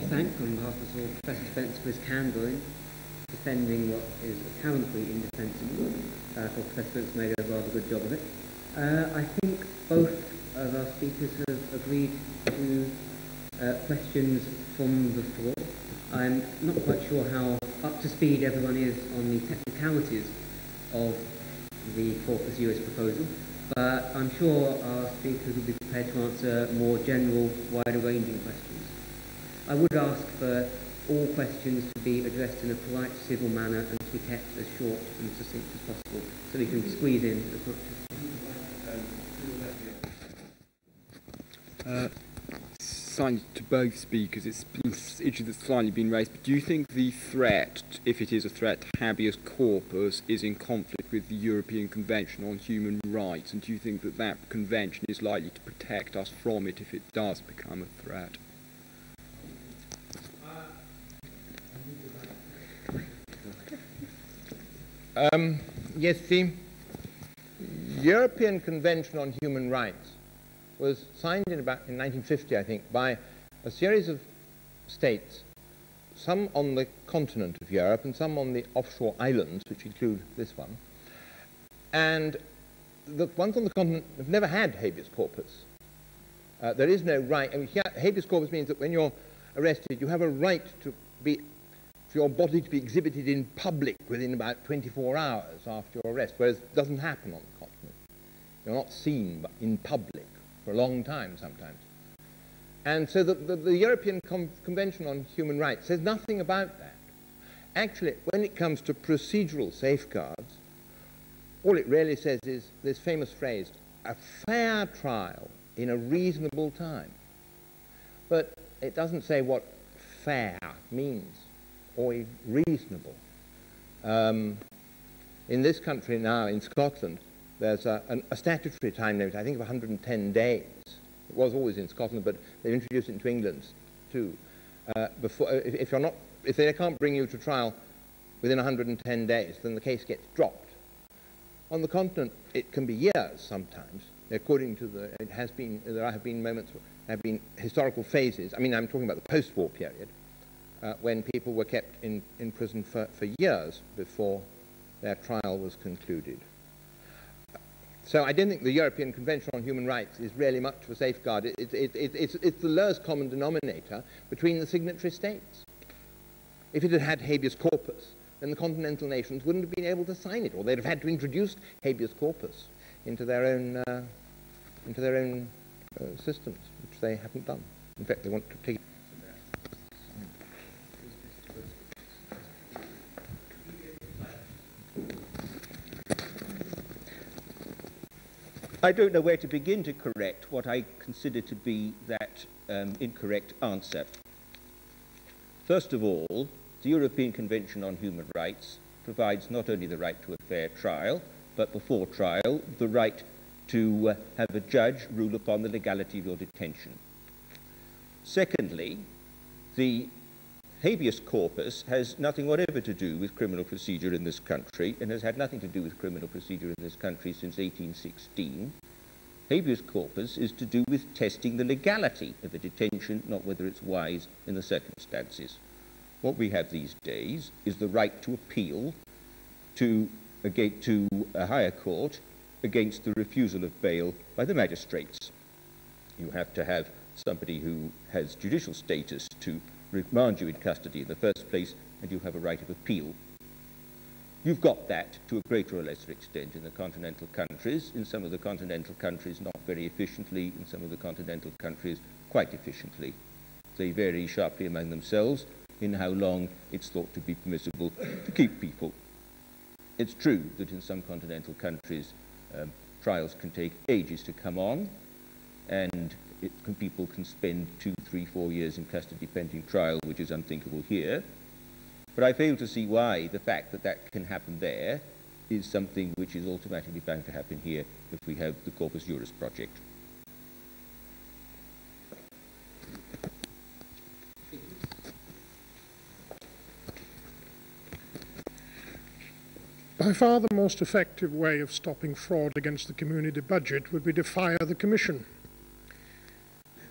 to thank on behalf of all Professor Spencer for his candour in defending what is apparently indefensible. Professor Spencer made a rather good job of it. I think both of our speakers have agreed to questions from the floor. I'm not quite sure how up to speed everyone is on the technicalities of the Corpus Juris proposal, but I'm sure our speakers will be prepared to answer more general, wider-ranging questions. I would ask for all questions to be addressed in a polite, civil manner and to be kept as short and succinct as possible, so we can squeeze in as much as possible. Slightly to both speakers, it's an issue that's slightly been raised, but do you think the threat, if it is a threat to habeas corpus, is in conflict with the European Convention on Human Rights, and do you think that that convention is likely to protect us from it if it does become a threat? Yes, the European Convention on Human Rights was signed in 1950, I think, by a series of states, some on the continent of Europe and some on the offshore islands, which include this one. And the ones on the continent have never had habeas corpus. There is no right. I mean, habeas corpus means that when you're arrested, you have a right to for your body to be exhibited in public within about 24 hours after your arrest, whereas it doesn't happen on the continent. You're not seen in public for a long time sometimes. And so the European Convention on Human Rights says nothing about that. Actually, when it comes to procedural safeguards, all it really says is this famous phrase, a fair trial in a reasonable time. But it doesn't say what fair means or reasonable. In this country now, in Scotland, there's a statutory time limit, I think, of 110 days. It was always in Scotland, but they've introduced it into England too. If they can't bring you to trial within 110 days, then the case gets dropped. On the continent, it can be years sometimes. According to there have been moments, there have been historical phases. I mean, I'm talking about the post-war period, when people were kept in prison for years before their trial was concluded. So I don't think the European Convention on Human Rights is really much of a safeguard. It's the lowest common denominator between the signatory states. If it had had habeas corpus, then the continental nations wouldn't have been able to sign it, or they'd have had to introduce habeas corpus into their own systems, which they haven't done. In fact, they want to take it. I don't know where to begin to correct what I consider to be that incorrect answer. First of all, the European Convention on Human Rights provides not only the right to a fair trial, but before trial, the right to have a judge rule upon the legality of your detention. Secondly, the habeas corpus has nothing whatever to do with criminal procedure in this country, and has had nothing to do with criminal procedure in this country since 1816. Habeas corpus is to do with testing the legality of a detention, not whether it's wise in the circumstances. What we have these days is the right to appeal to a higher court against the refusal of bail by the magistrates. You have to have somebody who has judicial status to remand you in custody in the first place, and you have a right of appeal. You've got that to a greater or lesser extent in the continental countries. In some of the continental countries, not very efficiently. In some of the continental countries, quite efficiently. They vary sharply among themselves in how long it's thought to be permissible to keep people. It's true that in some continental countries, trials can take ages to come on, and people can spend 2, 3, 4 years in custody pending trial, which is unthinkable here. But I fail to see why the fact that that can happen there is something which is automatically bound to happen here if we have the Corpus Juris project. By far the most effective way of stopping fraud against the community budget would be to fire the Commission.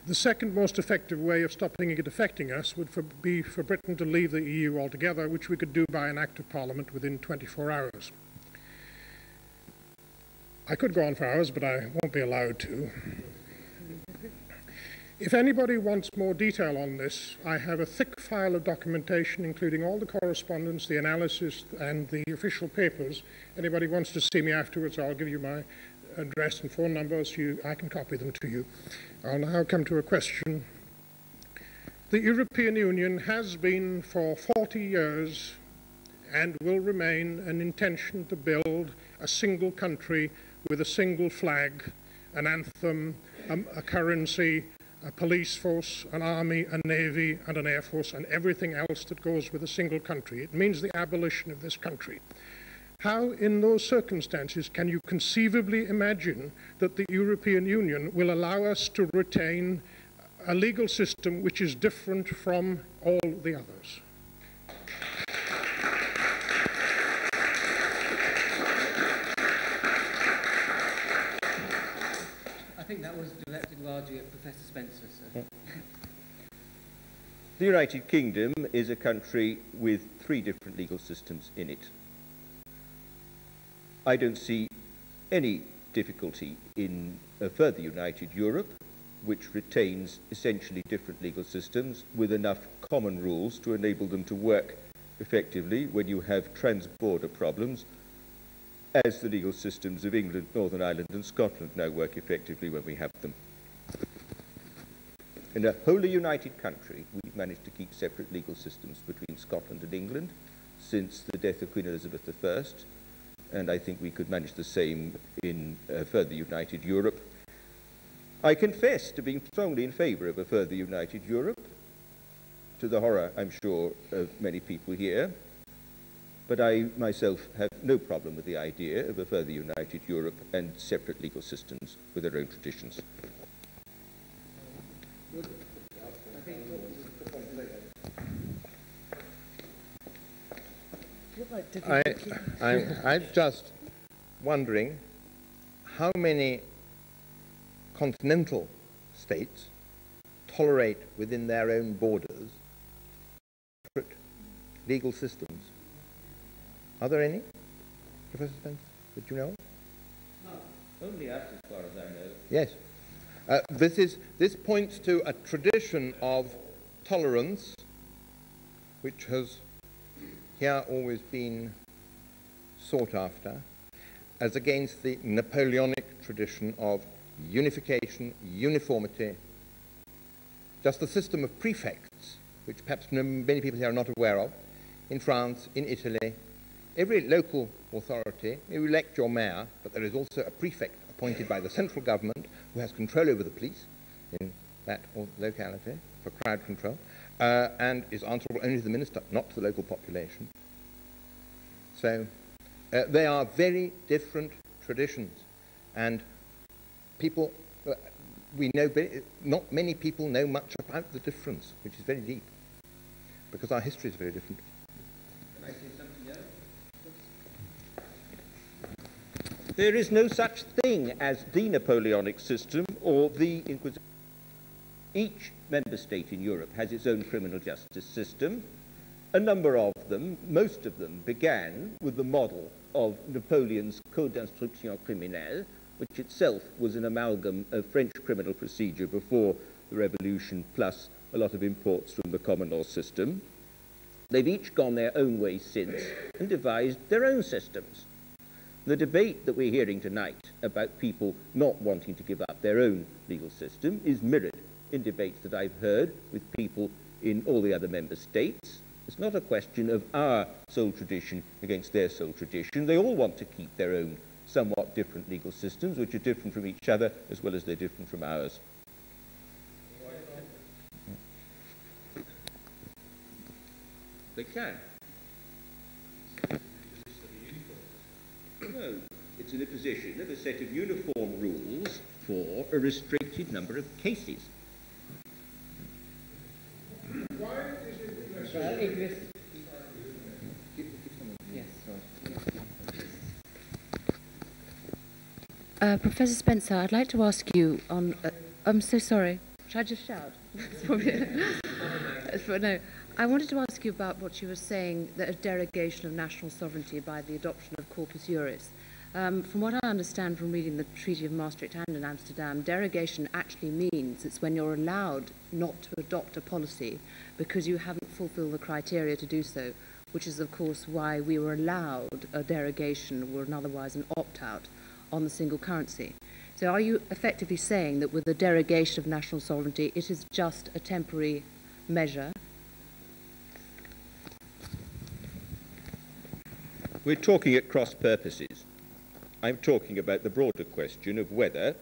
The second most effective way of stopping it affecting us would be for Britain to leave the EU altogether, which we could do by an act of Parliament within 24 hours. I could go on for hours, but I won't be allowed to. If anybody wants more detail on this, I have a thick file of documentation, including all the correspondence, the analysis, and the official papers. Anybody wants to see me afterwards, I'll give you my address and phone numbers. I can copy them to you. I'll now come to a question. The European Union has been for 40 years and will remain an intention to build a single country with a single flag, an anthem, a currency, a police force, an army, a navy, and an air force, and everything else that goes with a single country. It means the abolition of this country. How, in those circumstances, can you conceivably imagine that the European Union will allow us to retain a legal system which is different from all the others? I think that was directed largely at Professor Spencer, sir. The United Kingdom is a country with 3 different legal systems in it. I don't see any difficulty in a further united Europe, which retains essentially different legal systems with enough common rules to enable them to work effectively when you have trans-border problems, as the legal systems of England, Northern Ireland and Scotland now work effectively when we have them. In a wholly united country, we've managed to keep separate legal systems between Scotland and England since the death of Queen Elizabeth I, and I think we could manage the same in a further united Europe. I confess to being strongly in favour of a further united Europe, to the horror, I'm sure, of many people here, but I myself have no problem with the idea of a further united Europe and separate legal systems with their own traditions. I'm just wondering how many continental states tolerate within their own borders separate legal systems. Are there any, Professor Spencer, that you know? No, only us as far as I know. Yes. This points to a tradition of tolerance which has here always been sought after, as against the Napoleonic tradition of unification, uniformity, just the system of prefects, which perhaps many people here are not aware of, in France, in Italy. Every local authority, you elect your mayor, but there is also a prefect appointed by the central government who has control over the police in that locality for crowd control, and is answerable only to the minister, not to the local population. So they are very different traditions, and people, we know, not many people know much about the difference, which is very deep, because our history is very different. Can I say something else? There is no such thing as the Napoleonic system or the Inquisition. Each member state in Europe has its own criminal justice system. A number of them, most of them, began with the model of Napoleon's Code d'instruction criminelle, which itself was an amalgam of French criminal procedure before the Revolution, plus a lot of imports from the common law system. They've each gone their own way since and devised their own systems. The debate that we're hearing tonight about people not wanting to give up their own legal system is mirrored in debates that I've heard with people in all the other member states. It's not a question of our sole tradition against their sole tradition. They all want to keep their own somewhat different legal systems, which are different from each other as well as they're different from ours. They can. No, it's in the position of a set of uniform rules for a restricted number of cases. Why is it necessary? Professor Spencer, I'd like to ask you on... I'm so sorry. Should I just shout? It's probably, no. I wanted to ask you about what you were saying, that a derogation of national sovereignty by the adoption of Corpus Juris. From what I understand from reading the Treaty of Maastricht and in Amsterdam, derogation actually means it's when you're allowed not to adopt a policy because you haven't fulfilled the criteria to do so, which is, of course, why we were allowed a derogation or otherwise an opt-out on the single currency. So are you effectively saying that with the derogation of national sovereignty, it is just a temporary measure? We're talking at cross purposes. I'm talking about the broader question of whether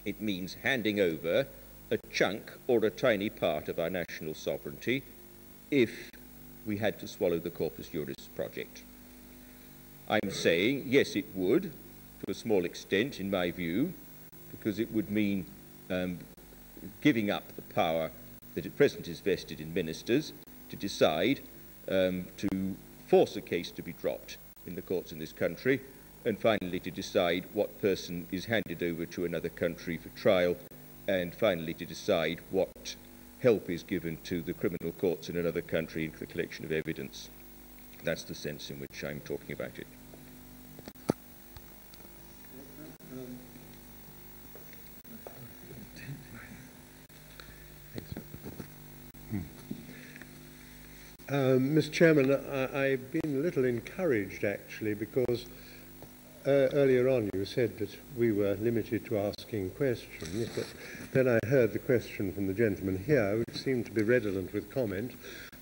it means handing over a chunk or a tiny part of our national sovereignty if we had to swallow the Corpus Juris project. I'm saying, yes, it would, to a small extent, in my view, because it would mean giving up the power that at present is vested in ministers to decide to force a case to be dropped in the courts in this country, and finally to decide what person is handed over to another country for trial, and finally to decide what help is given to the criminal courts in another country in the collection of evidence. That's the sense in which I'm talking about it. Mr. Chairman, I've been a little encouraged actually because earlier on you said that we were limited to asking questions, but then I heard the question from the gentleman here which seemed to be redolent with comment,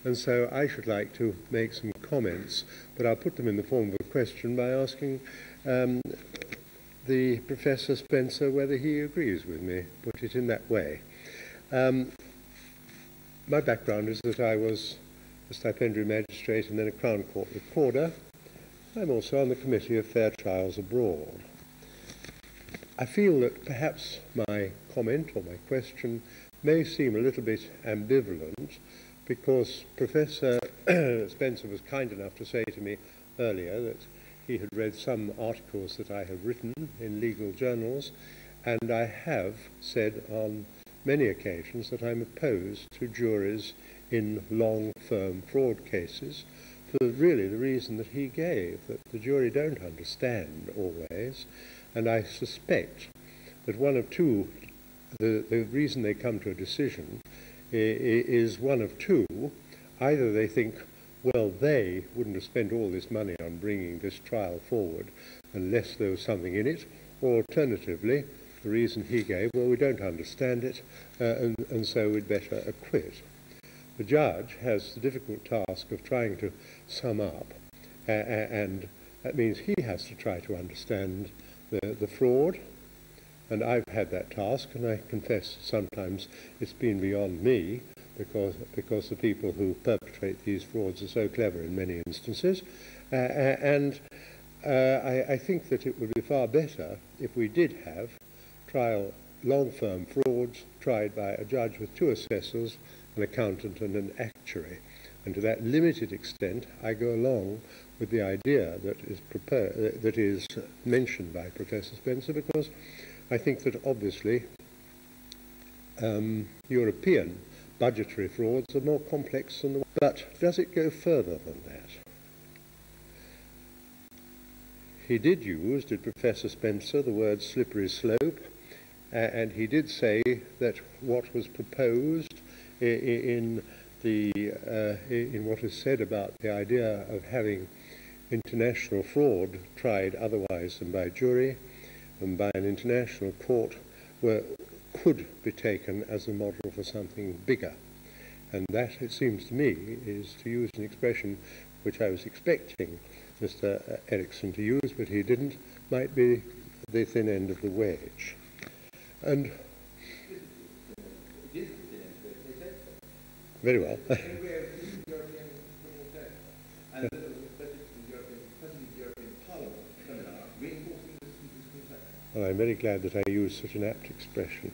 and so I should like to make some comments, but I'll put them in the form of a question by asking the Professor Spencer whether he agrees with me, put it in that way. My background is that I was a stipendiary magistrate and then a Crown Court recorder. I'm also on the Committee of Fair Trials Abroad. I feel that perhaps my comment or my question may seem a little bit ambivalent because Professor Spencer was kind enough to say to me earlier that he had read some articles that I have written in legal journals, and I have said on many occasions that I'm opposed to juries in long, firm fraud cases for really the reason that he gave, that the jury don't understand always, and I suspect that one of two, the reason they come to a decision is one of two. Either they think, well, they wouldn't have spent all this money on bringing this trial forward unless there was something in it, or alternatively, the reason he gave, well, we don't understand it, and so we'd better acquit. The judge has the difficult task of trying to sum up, and that means he has to try to understand the fraud, and I've had that task, and I confess sometimes it's been beyond me, because the people who perpetrate these frauds are so clever in many instances, and I think that it would be far better if we did have long firm frauds tried by a judge with two assessors, an accountant and an actuary. And to that limited extent, I go along with the idea that is mentioned by Professor Spencer, because I think that obviously European budgetary frauds are more complex than the... But does it go further than that? He did use, did Professor Spencer, the word slippery slope, and he did say that what was proposed in what is said about the idea of having international fraud tried otherwise than by jury and by an international court could be taken as a model for something bigger. And that, it seems to me, is, to use an expression which I was expecting Mr. Erikson to use, but he didn't, might be the thin end of the wedge. And very well. Well, I'm very glad that I used such an apt expression.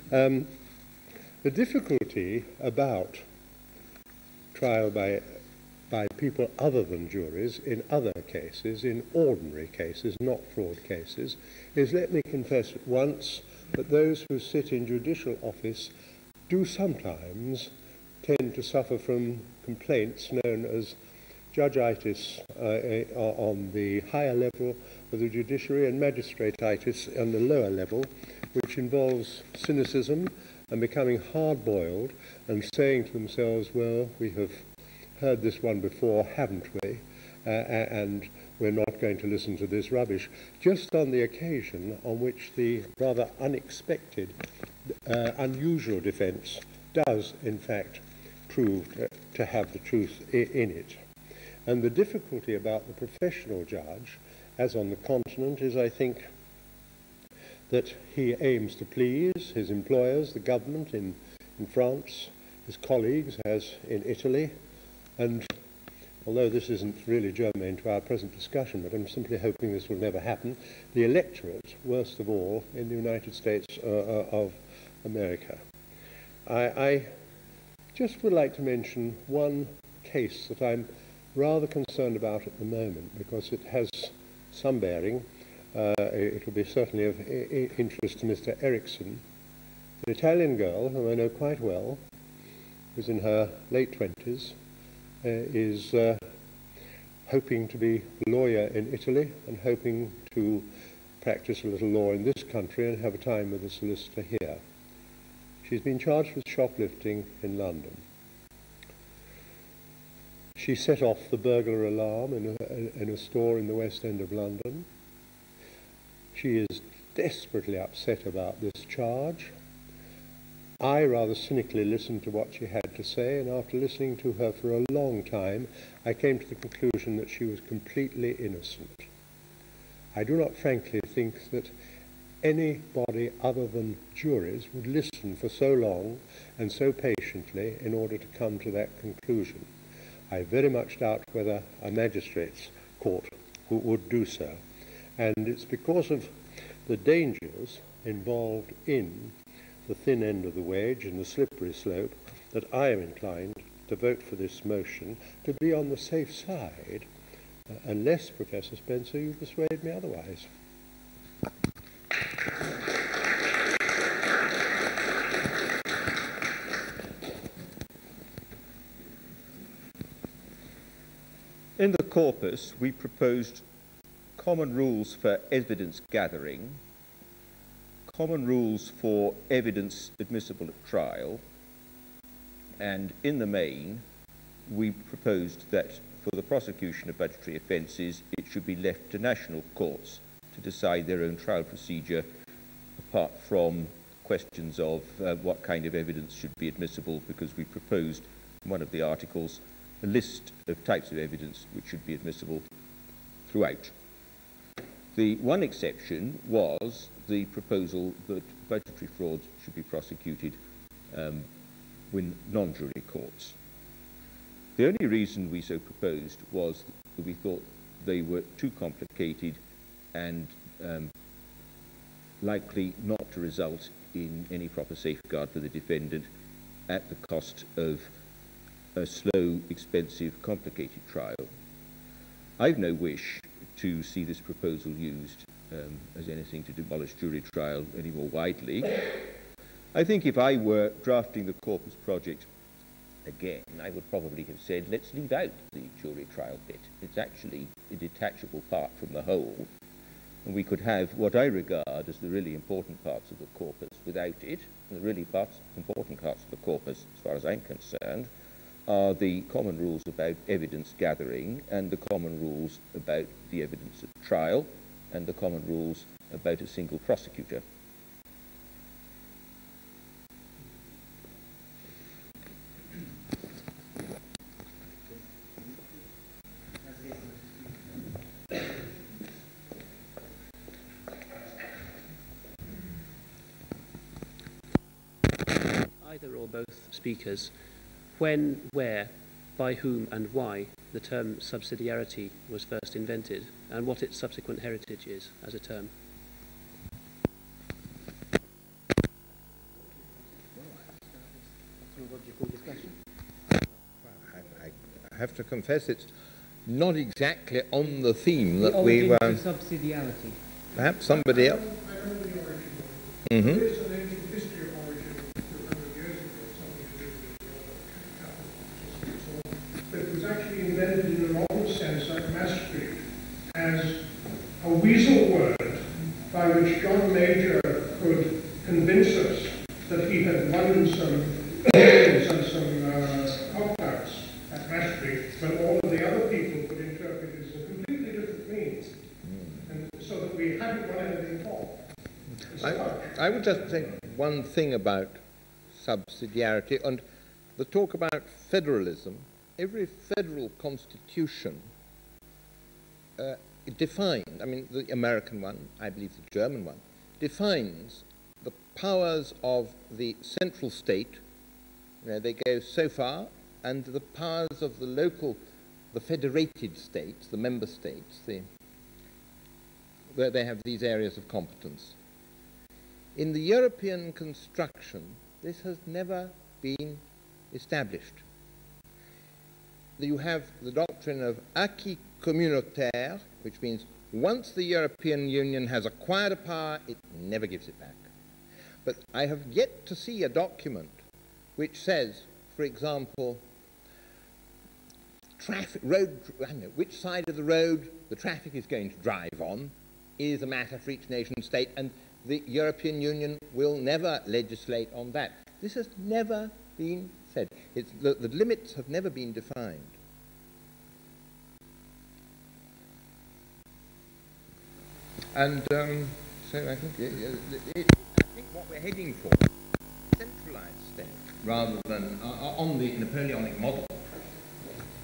The difficulty about trial by people other than juries in other cases, in ordinary cases, not fraud cases, is, let me confess at once, that those who sit in judicial office do sometimes tend to suffer from complaints known as judgeitis on the higher level of the judiciary and magistratitis on the lower level, which involves cynicism and becoming hard-boiled and saying to themselves, well, we have heard this one before, haven't we? And we're not going to listen to this rubbish, just on the occasion on which the rather unexpected, unusual defence does, in fact, prove to have the truth in it. And the difficulty about the professional judge, as on the continent, is, I think, that he aims to please his employers, the government in France, his colleagues, as in Italy, and although this isn't really germane to our present discussion, but I'm simply hoping this will never happen, the electorate, worst of all, in the United States of America. I just would like to mention one case that I'm rather concerned about at the moment, because it has some bearing. It will be certainly of interest to Mr. Erikson. An Italian girl, whom I know quite well, who's in her late 20s, is hoping to be a lawyer in Italy and hoping to practice a little law in this country and have a time with a solicitor here. She's been charged with shoplifting in London. She set off the burglar alarm in a store in the West End of London. She is desperately upset about this charge. I rather cynically listened to what she had to say, and after listening to her for a long time, I came to the conclusion that she was completely innocent. I do not frankly think that anybody other than juries would listen for so long and so patiently in order to come to that conclusion. I very much doubt whether a magistrate's court would do so. And it's because of the dangers involved in the thin end of the wedge and the slippery slope that I am inclined to vote for this motion, to be on the safe side, unless, Professor Spencer, you persuade me otherwise. In the corpus, we proposed common rules for evidence gathering, common rules for evidence admissible at trial, and in the main, we proposed that for the prosecution of budgetary offences, it should be left to national courts to decide their own trial procedure, apart from questions of what kind of evidence should be admissible, because we proposed in one of the articles a list of types of evidence which should be admissible throughout. The one exception was the proposal that budgetary frauds should be prosecuted in non-jury courts. The only reason we so proposed was that we thought they were too complicated and likely not to result in any proper safeguard for the defendant at the cost of a slow, expensive, complicated trial. I've no wish to see this proposal used as anything to demolish jury trial any more widely. I think if I were drafting the Corpus project again, I would probably have said, let's leave out the jury trial bit. It's actually a detachable part from the whole, and we could have what I regard as the really important parts of the corpus without it. And the really important parts of the corpus, as far as I'm concerned, are the common rules about evidence gathering and the common rules about the evidence at trial and the common rules about a single prosecutor. Either or both speakers, when, where, by whom and why the term subsidiarity was first invented and what its subsequent heritage is as a term. I have to confess it's not exactly on the theme that the we were... subsidiarity. Perhaps somebody else... Mm-hmm. There is an ancient history of origin 200 years ago, something to do with capital system, but it was actually invented in the modern sense at Maastricht as a weasel word by which John Major could convince us that he had won some games and some opt-outs at Maastricht, when all of the other people could interpret it as a completely different means, and so that we hadn't won anything at all. I would just say one thing about subsidiarity and the talk about federalism. Every federal constitution defined, I mean the American one, I believe the German one, defines the powers of the central state. You know, they go so far, and the powers of the local, the federated states, the member states, where they have these areas of competence. In the European construction, this has never been established. You have the doctrine of acquis communautaire, which means once the European Union has acquired a power, it never gives it back. But I have yet to see a document which says, for example, which side of the road the traffic is going to drive on is a matter for each nation state, and the European Union will never legislate on that. This has never been said. The limits have never been defined. And so I think what we're heading for is a centralized state rather than on the Napoleonic model.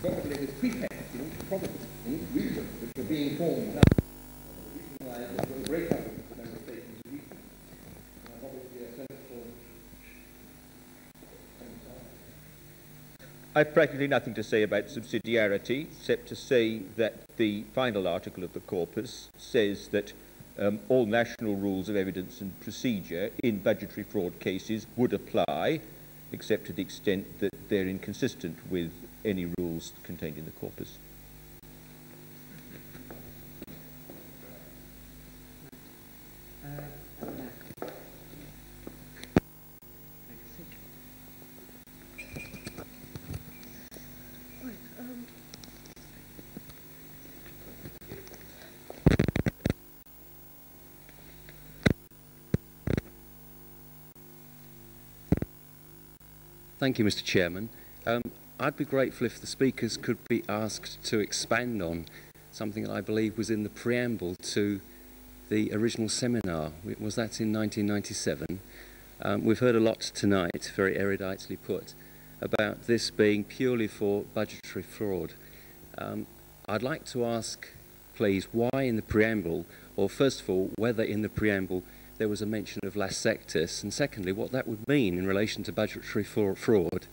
Probably with prefects in each province, in each region, which are being formed now. The regionalized will break up into member states into regions. Obviously a central. I've practically nothing to say about subsidiarity, except to say that the final article of the corpus says that all national rules of evidence and procedure in budgetary fraud cases would apply, except to the extent that they're inconsistent with any rules contained in the corpus. Thank you, Mr. Chairman. I'd be grateful if the speakers could be asked to expand on something that I believe was in the preamble to the original seminar. Was that in 1997? We've heard a lot tonight, very eruditely put, about this being purely for budgetary fraud. I'd like to ask, please, why in the preamble, or first of all, whether in the preamble there was a mention of las sectas, and secondly, what that would mean in relation to budgetary fraud